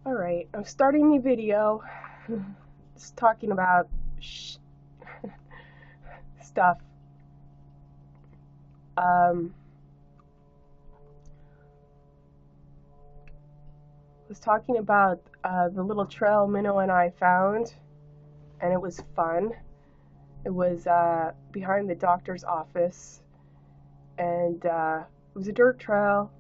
Alright, I'm starting the video just talking about stuff. Um, was talking about the little trail Minnow and I found, and it was fun. It was behind the doctor's office, and it was a dirt trail,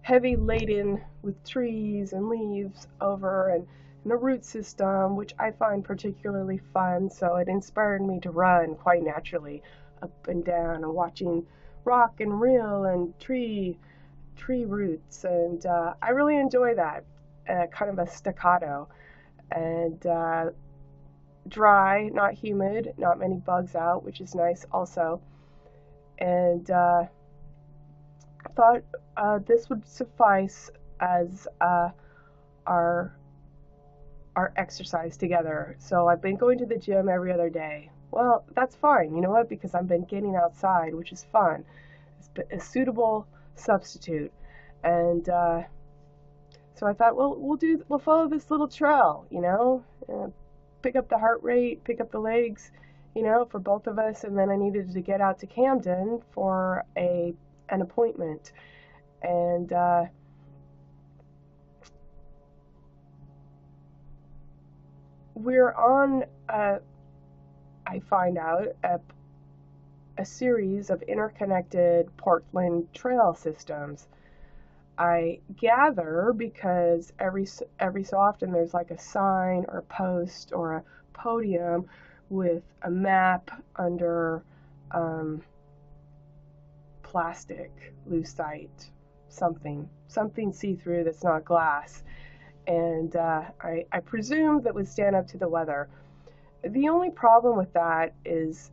heavy laden with trees and leaves over, and a root system, which I find particularly fun, so it inspired me to run quite naturally up and down and watching rock and reel and tree roots, and I really enjoy that, kind of a staccato, and dry, not humid, not many bugs out, which is nice also, and I thought this would suffice as our our exercise together. So I've been going to the gym every other day. Well, that's fine. You know what? Because I've been getting outside, which is fun. It's a suitable substitute. And so I thought, well, we'll follow this little trail, pick up the heart rate, pick up the legs, for both of us. And then I needed to get out to Camden for an appointment. And we're on, I find out, a series of interconnected Portland trail systems. I gather because every so often there's like a sign or a post or a podium with a map under plastic, lucite, something see-through that's not glass. And I presume that would stand up to the weather. The only problem with that is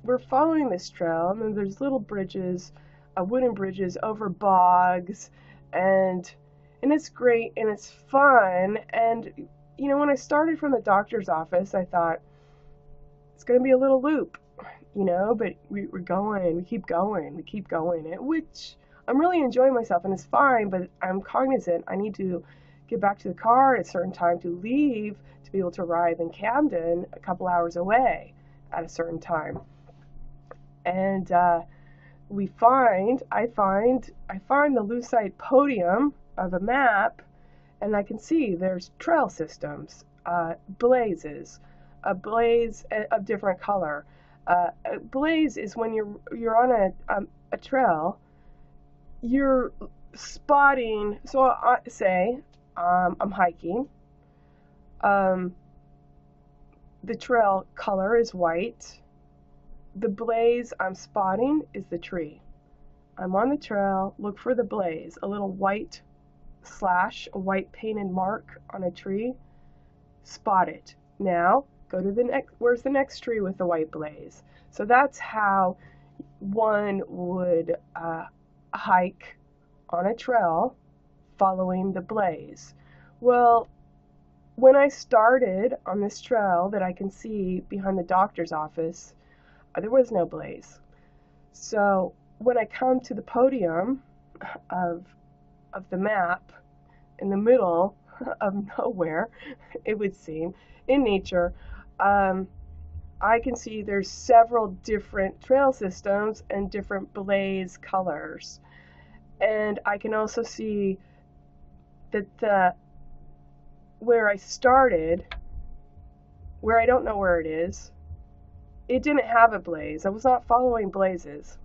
we're following this trail, and then there's little bridges, wooden bridges over bogs, and it's great and it's fun. And when I started from the doctor's office, I thought it's going to be a little loop, but we're going, we keep going, which I'm really enjoying myself, and it's fine. But I'm cognizant I need to get back to the car at a certain time to leave to be able to arrive in Camden a couple hours away at a certain time. And I find the lucite podium of a map, and I can see there's trail systems, blazes, a blaze of different color. A blaze is when you're on a trail, you're spotting. So I say I'm hiking. The trail color is white. The blaze I'm spotting is the tree. I'm on the trail, look for the blaze, a little white slash, a white painted mark on a tree, spot it. Now, go to the next, where's the next tree with the white blaze? So that's how one would hike on a trail following the blaze. Well, when I started on this trail that I can see behind the doctor's office, there was no blaze. So when I come to the podium of the map in the middle of nowhere, it would seem, in nature, I can see there's several different trail systems and different blaze colors. And I can also see that where I started, where I don't know where it is, it didn't have a blaze. I was not following blazes.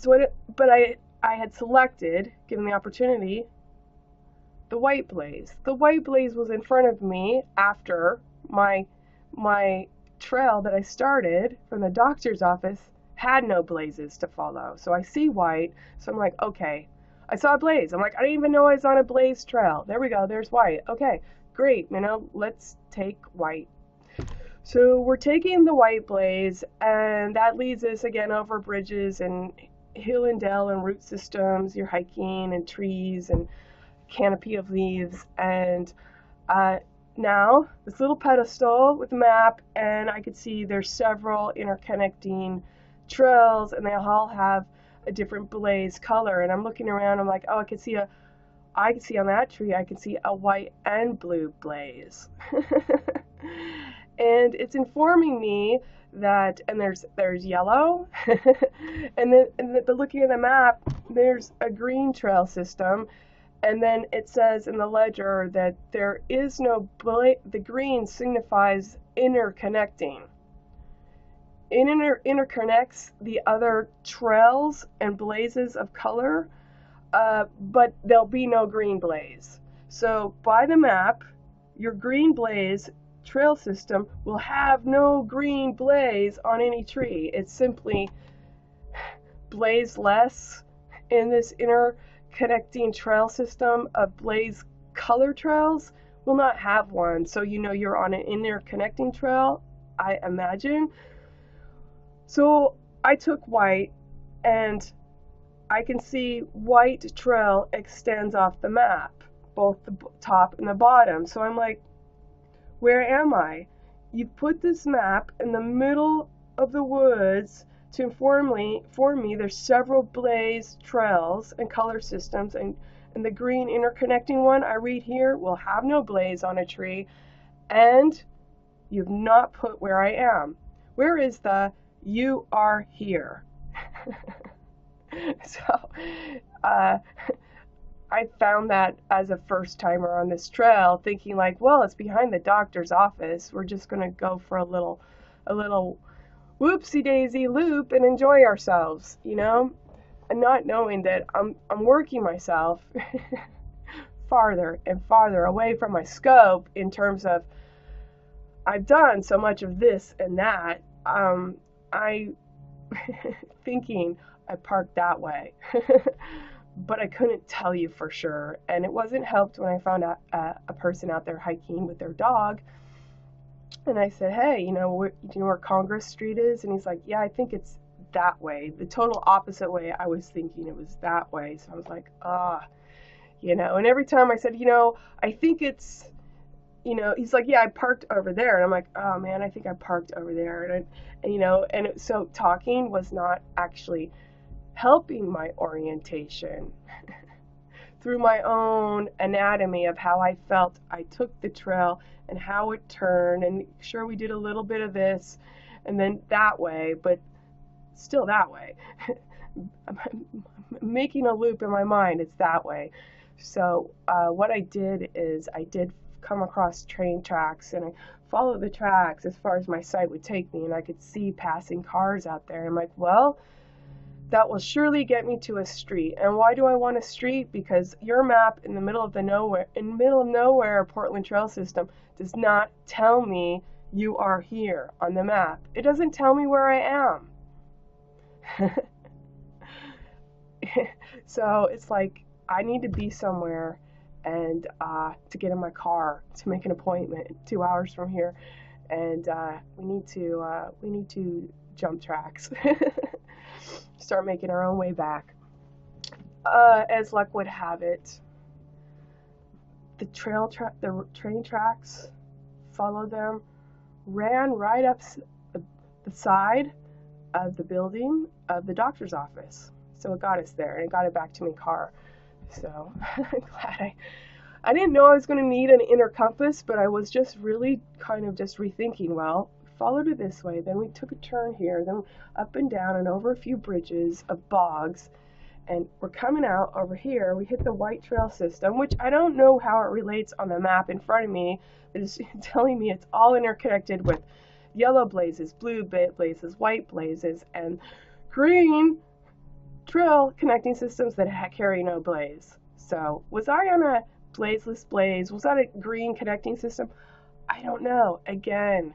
But I had selected, given the opportunity, the white blaze. The white blaze was in front of me after my trail that I started from the doctor's office had no blazes to follow. So I see white, so I'm like, okay. I saw a blaze. I'm like, I didn't even know I was on a blaze trail. There we go, there's white. Okay, great, let's take white. So we're taking the white blaze, and that leads us again over bridges and hill and dale and root systems. You're hiking and trees and canopy of leaves, and now this little pedestal with a map, and I could see there's several interconnecting trails, and they all have a different blaze color. And I'm looking around, I'm like, oh, I can see a I can see on that tree, I can see a white and blue blaze. And it's informing me that, and there's yellow, and then looking at the map, there's a green trail system, and then it says in the ledger that there is no the green signifies interconnecting. It interconnects the other trails and blazes of color, but there'll be no green blaze. So by the map, your green blaze trail system will have no green blaze on any tree. It's simply blaze less in this interconnecting trail system of blaze color trails will not have one. So you know you're on an interconnecting trail, I imagine. So I took white, and I can see white trail extends off the map, both the top and the bottom. So I'm like, where am I? You put this map in the middle of the woods to inform me there's several blaze trails and color systems, and the green interconnecting one I read here will have no blaze on a tree, and you've not put where I am. Where is the "you are here"? So I found that as a first timer on this trail, thinking like, well, it's behind the doctor's office. We're just gonna go for a little whoopsie daisy loop and enjoy ourselves, you know, and not knowing that I'm working myself farther and farther away from my scope in terms of I've done so much of this and that. I thinking I parked that way. But I couldn't tell you for sure, and it wasn't helped when I found out a person out there hiking with their dog, and I said, hey, you know where Congress Street is? And he's like, yeah, I think it's that way, the total opposite way I was thinking it was that way. So I was like, and every time I said, I think it's, he's like, yeah, I parked over there, and I'm like, oh man, I think I parked over there, so talking was not actually helping my orientation through my own anatomy of how I felt I took the trail and how it turned, and sure, we did a little bit of this and then that way, but still that way. I'm making a loop in my mind, it's that way. So what I did is I did come across train tracks, and I followed the tracks as far as my sight would take me, and I could see passing cars out there. I'm like, well, that will surely get me to a street. And why do I want a street? Because your map in the middle of nowhere, Portland Trail System does not tell me you are here on the map. It doesn't tell me where I am. So it's like I need to be somewhere, and to get in my car to make an appointment 2 hours from here, and we need to jump tracks. Start making our own way back. As luck would have it, the train tracks, follow them, ran right up the side of the building of the doctor's office. So it got us there, and it got it back to my car. So I'm glad I didn't know I was going to need an inner compass, but I was just really kind of just rethinking, well, followed it this way, then we took a turn here, then up and down and over a few bridges of bogs, and we're coming out over here. We hit the white trail system, which I don't know how it relates on the map in front of me. It's telling me it's all interconnected with yellow blazes, blue blazes, white blazes, and green trail connecting systems that carry no blaze. So was I on a blazeless blaze? Was that a green connecting system? I don't know. Again,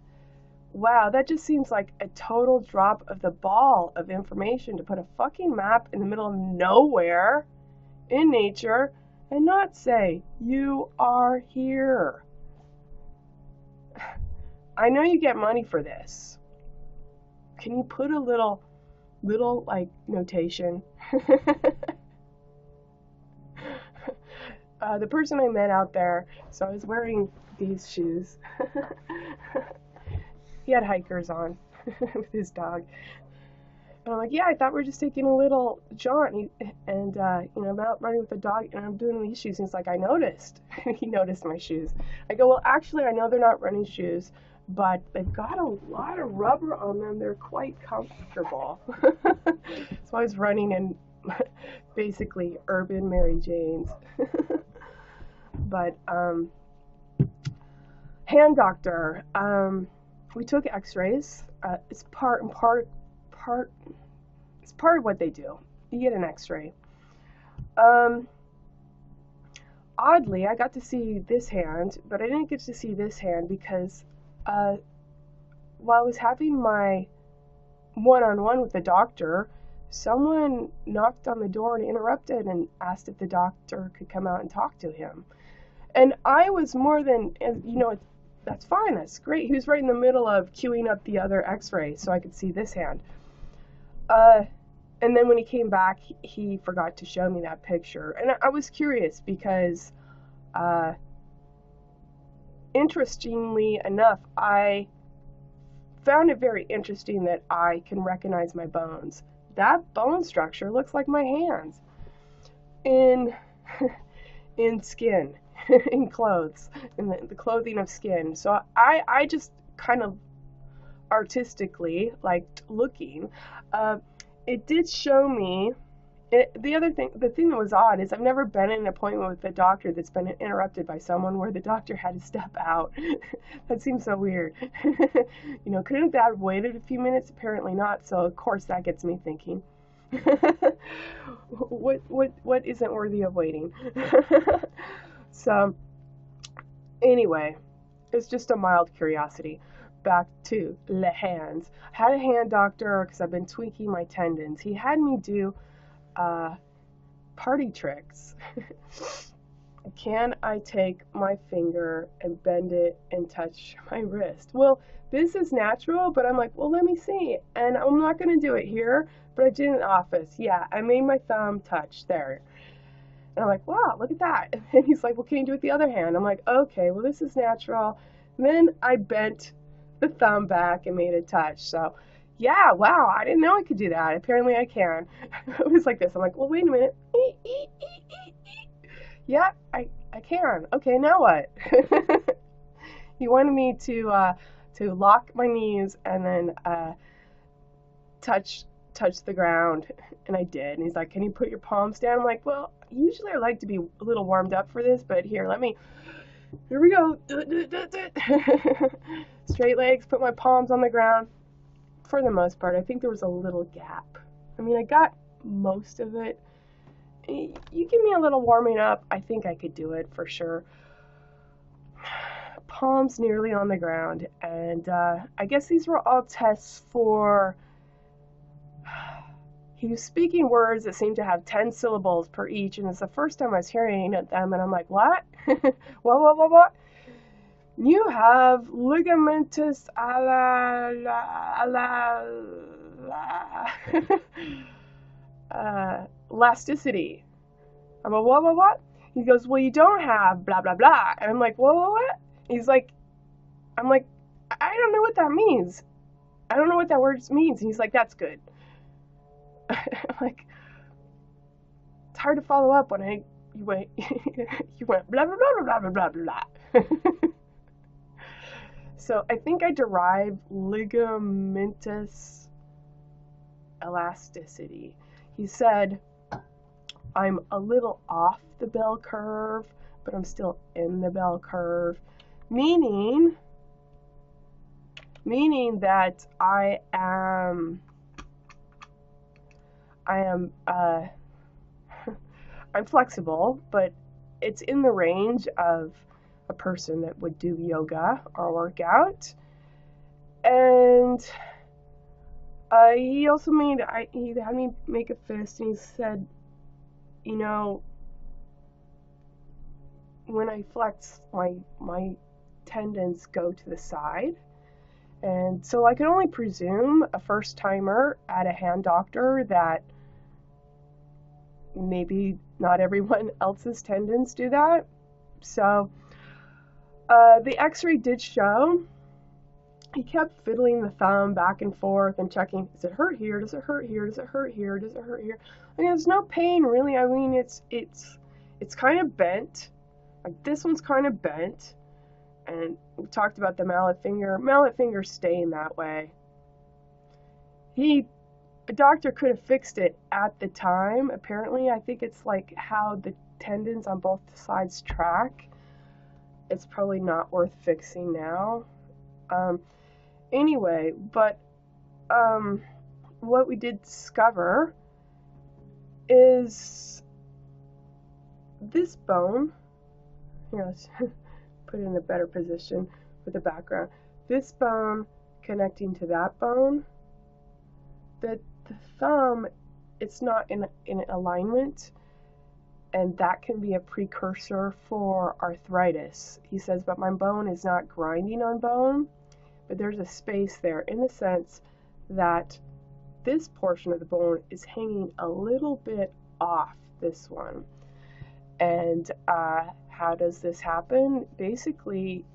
wow, that just seems like a total drop of the ball of information to put a fucking map in the middle of nowhere in nature and not say, you are here. I know you get money for this. Can you put a little like notation? The person I met out there, so I was wearing these shoes. He had hikers on with his dog. And I'm like, yeah, I thought we were just taking a little jaunt. I'm out running with the dog and I'm doing these shoes. And he's like, I noticed. He noticed my shoes. I go, well, actually, I know they're not running shoes, but they've got a lot of rubber on them. They're quite comfortable. So I was running in basically urban Mary Janes. But hand doctor, we took x-rays. It's part of what they do. You get an x-ray. Oddly, I got to see this hand, but I didn't get to see this hand because while I was having my one-on-one with the doctor, someone knocked on the door and interrupted and asked if the doctor could come out and talk to him. And I was more than, that's fine, that's great. He was right in the middle of queuing up the other x-ray so I could see this hand. And then when he came back, he forgot to show me that picture. And I was curious because, interestingly enough, I found it very interesting that I can recognize my bones. That bone structure looks like my hands in skin, in clothes, in the clothing of skin. So I just kind of artistically liked looking. It did show me, the thing that was odd is I've never been in an appointment with a doctor that's been interrupted by someone where the doctor had to step out. That seems so weird. Couldn't that have waited a few minutes? Apparently not, so of course that gets me thinking. What isn't worthy of waiting? So, anyway, it's just a mild curiosity. Back to the hands. I had a hand doctor because I've been tweaking my tendons. He had me do party tricks. Can I take my finger and bend it and touch my wrist? Well, this is natural, but I'm like, well, let me see. And I'm not going to do it here, but I did in the office. Yeah, I made my thumb touch there. And I'm like, wow, look at that. And he's like, well, can you do it with the other hand? I'm like, okay, well, this is natural. And then I bent the thumb back and made it touch. So, yeah, wow, I didn't know I could do that. Apparently I can. It was like this. I'm like, well, wait a minute. Yeah, I can. Okay, now what? He wanted me to lock my knees and then touch the ground, and I did. And he's like, can you put your palms down? I'm like, well, usually I like to be a little warmed up for this, but here we go. Straight legs, put my palms on the ground. For the most part, I think there was a little gap. I mean, I got most of it. You give me a little warming up, I think I could do it for sure. Palms nearly on the ground, and I guess these were all tests for, he was speaking words that seemed to have 10 syllables per each, and it's the first time I was hearing them, and I'm like, what? What? You have ligamentous elasticity. I'm like, what? He goes, well, you don't have blah, blah, blah. And I'm like, what? He's like, I'm like, I don't know what that means. I don't know what that word means. And he's like, that's good. I'm like, it's hard to follow up when you went blah, blah, blah, blah, blah, blah, blah. So I think I derived ligamentous elasticity. He said, I'm a little off the bell curve, but I'm still in the bell curve, meaning that I'm flexible, but it's in the range of a person that would do yoga or workout. And he also he had me make a fist, and he said, when I flex, my tendons go to the side. And so I can only presume a first timer at a hand doctor that maybe not everyone else's tendons do that. So the x-ray did show he kept fiddling the thumb back and forth and checking, does it hurt here? Does it hurt here? Does it hurt here? Does it hurt here? I mean, there's no pain really. I mean, it's kind of bent. Like this one's kind of bent. And we talked about the mallet finger. Mallet fingers staying that way. A doctor could have fixed it at the time. Apparently, I think it's like how the tendons on both sides track. It's probably not worth fixing now. Anyway, but what we did discover is this bone. Here, let's put it in a better position with the background. This bone connecting to that bone. The thumb, it's not in alignment, and that can be a precursor for arthritis. He says, but my bone is not grinding on bone, but there's a space there in the sense that this portion of the bone is hanging a little bit off this one. And how does this happen? Basically,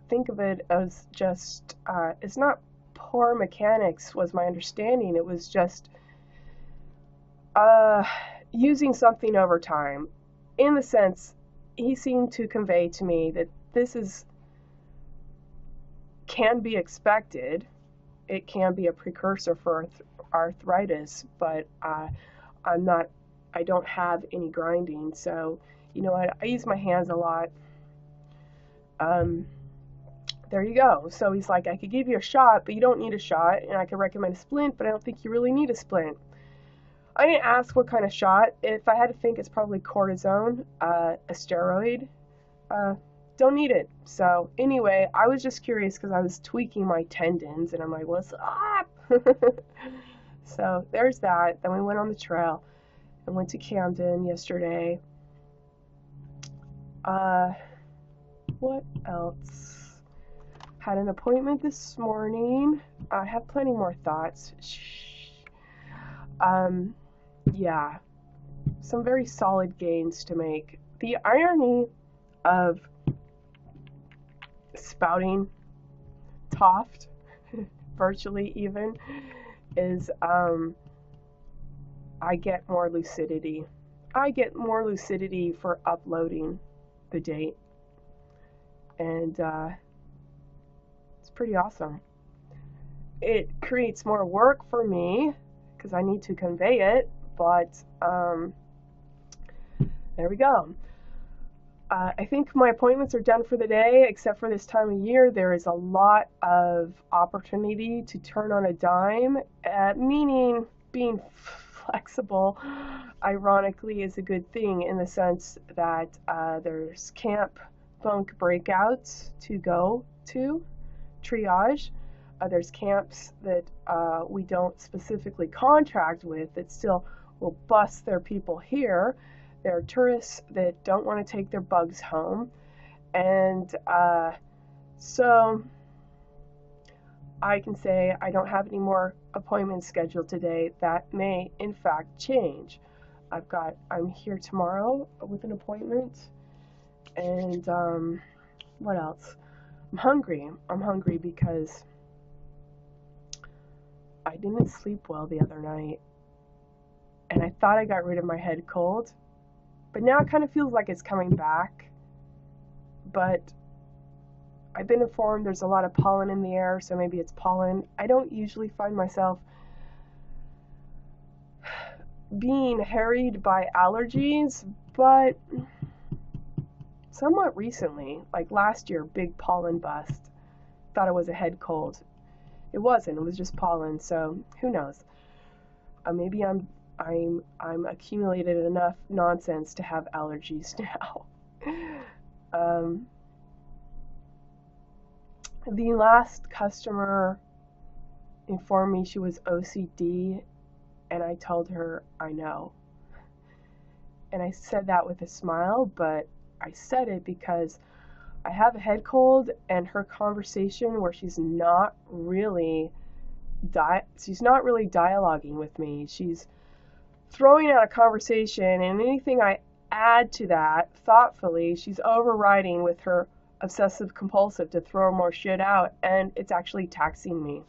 think of it as just, it's not poor mechanics was my understanding. It was just using something over time. In the sense, he seemed to convey to me that this can be expected. It can be a precursor for arthritis, but I don't have any grinding, so you know what, I use my hands a lot. There you go. So he's like, I could give you a shot, but you don't need a shot, and I could recommend a splint, but I don't think you really need a splint. I didn't ask what kind of shot. If I had to think, it's probably cortisone, a steroid. Don't need it. So anyway, I was just curious because I was tweaking my tendons, and I'm like, what's up? So there's that. Then we went on the trail and went to Camden yesterday. What else? Had an appointment this morning. I have plenty more thoughts. Yeah, some very solid gains to make. The irony of spouting Toft, virtually even, is I get more lucidity. I get more lucidity for uploading the date. And it's pretty awesome. It creates more work for me because I need to convey it, but there we go. I think my appointments are done for the day, except for this time of year. There is a lot of opportunity to turn on a dime, meaning being flexible, ironically, is a good thing in the sense that there's camp bunk breakouts to go to, triage. There's camps that we don't specifically contract with that still will bus their people here. There are tourists that don't want to take their bugs home. And so I can say I don't have any more appointments scheduled today. That may, in fact, change. I'm here tomorrow with an appointment. And what else? I'm hungry. I'm hungry because I didn't sleep well the other night. And I thought I got rid of my head cold. But now it kind of feels like it's coming back. But I've been informed there's a lot of pollen in the air, so maybe it's pollen. I don't usually find myself being harried by allergies, but somewhat recently, like last year, big pollen bust. Thought it was a head cold. It wasn't. It was just pollen. So who knows? Maybe I'm accumulated enough nonsense to have allergies now. The last customer informed me she was OCD, and I told her I know. And I said that with a smile, but I said it because I have a head cold, and her conversation where she's not really dialoguing with me. She's throwing out a conversation, and anything I add to that thoughtfully, she's overriding with her obsessive compulsive to throw more shit out, and it's actually taxing me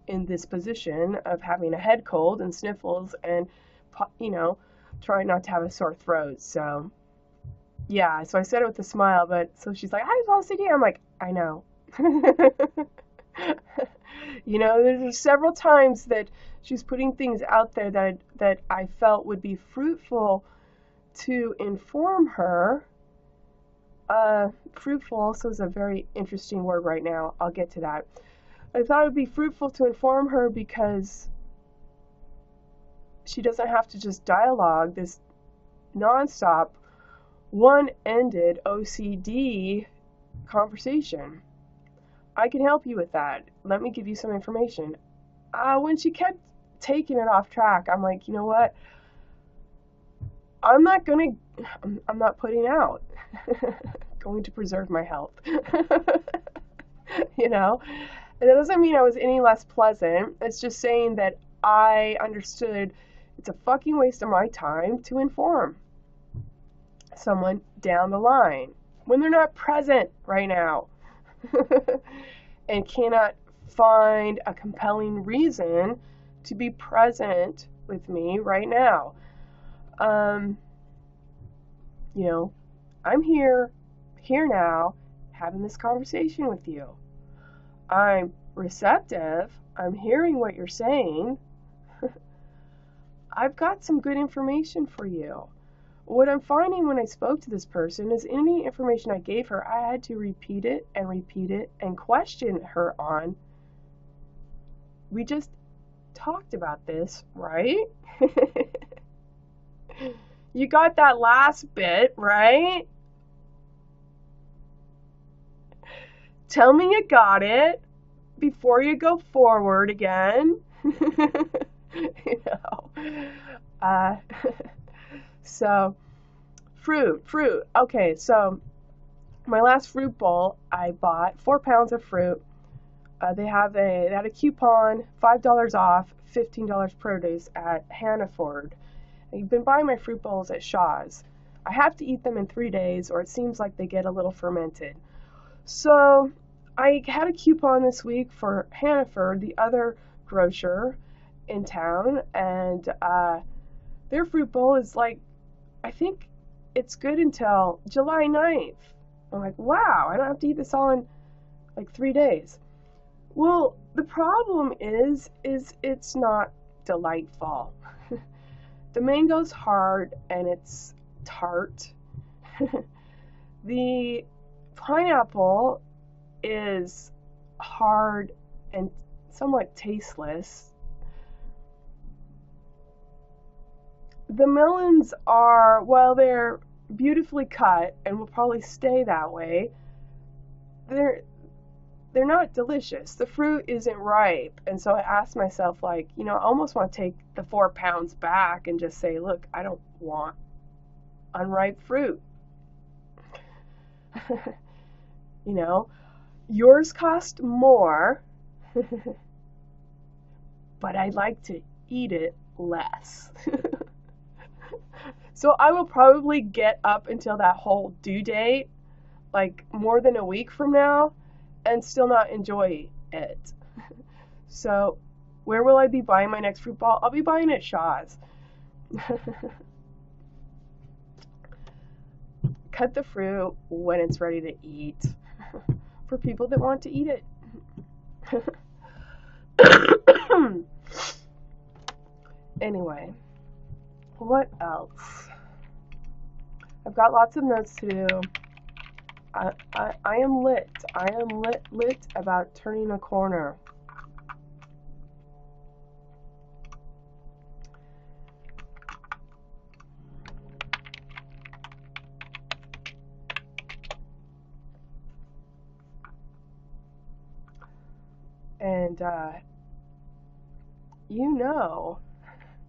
in this position of having a head cold and sniffles and, trying not to have a sore throat. So yeah, so I said it with a smile, but so she's like, I just want to sit here. I'm like, I know. There's several times that she's putting things out there that I felt would be fruitful to inform her. Fruitful also is a very interesting word right now. I'll get to that. I thought it would be fruitful to inform her because she doesn't have to just dialogue this nonstop, one-ended OCD conversation. I can help you with that. Let me give you some information. When she kept taking it off track, I'm like, you know what? I'm not putting out. Going to preserve my health. And that doesn't mean I was any less pleasant. It's just saying that I understood it's a fucking waste of my time to inform someone down the line when they're not present right now and cannot find a compelling reason to be present with me right now. I'm here now, having this conversation with you. I'm receptive. I'm hearing what you're saying. I've got some good information for you. What I'm finding when I spoke to this person is any information I gave her, I had to repeat it and question her on. We just talked about this, right? You got that last bit, right? Tell me you got it before you go forward again. So fruit. Okay, so my last fruit bowl, I bought 4 pounds of fruit. They had a coupon, $5 off, $15 produce at Hannaford. I've been buying my fruit bowls at Shaw's. I have to eat them in 3 days, or it seems like they get a little fermented. So I had a coupon this week for Hannaford, the other grocer in town, and their fruit bowl is like, I think it's good until July 9th. I'm like, wow, I don't have to eat this all in like 3 days. Well, the problem is it's not delightful. The mango's hard and it's tart. The pineapple is hard and somewhat tasteless. The melons are, well, they're beautifully cut and will probably stay that way. They're not delicious. The fruit isn't ripe. And so I asked myself, like, I almost want to take the 4 pounds back and just say, look, I don't want unripe fruit. Yours cost more, but I'd like to eat it less. So I will probably get up until that whole due date, like more than a week from now, and still not enjoy it. So where will I be buying my next fruit ball? I'll be buying it at Shaw's. Cut the fruit when it's ready to eat for people that want to eat it. Anyway, what else? I've got lots of notes to do. I am lit. I am lit about turning a corner. And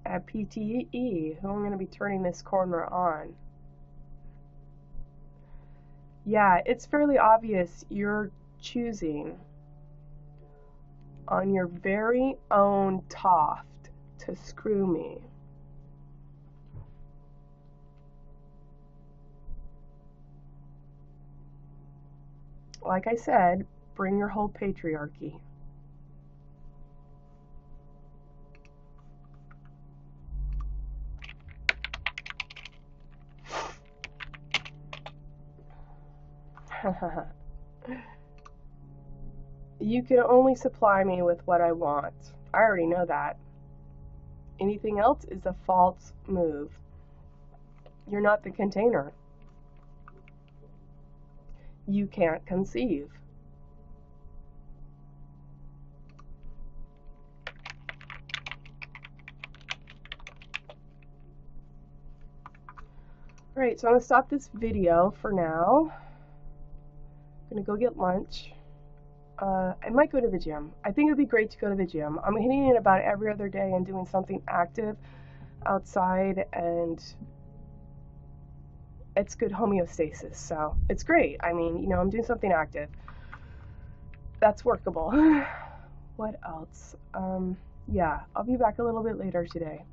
at PTE who I'm going to be turning this corner on. Yeah, it's fairly obvious you're choosing on your very own toft to screw me. like I said, bring your whole patriarchy. You can only supply me with what I want. I already know that. Anything else is a false move. You're not the container. You can't conceive. Alright, so I'm going to stop this video for now. I'm going to go get lunch. I might go to the gym. I think it would be great to go to the gym. I'm hitting it about every other day and doing something active outside, and it's good homeostasis, so it's great. I mean, you know, I'm doing something active. That's workable. What else? Yeah, I'll be back a little bit later today.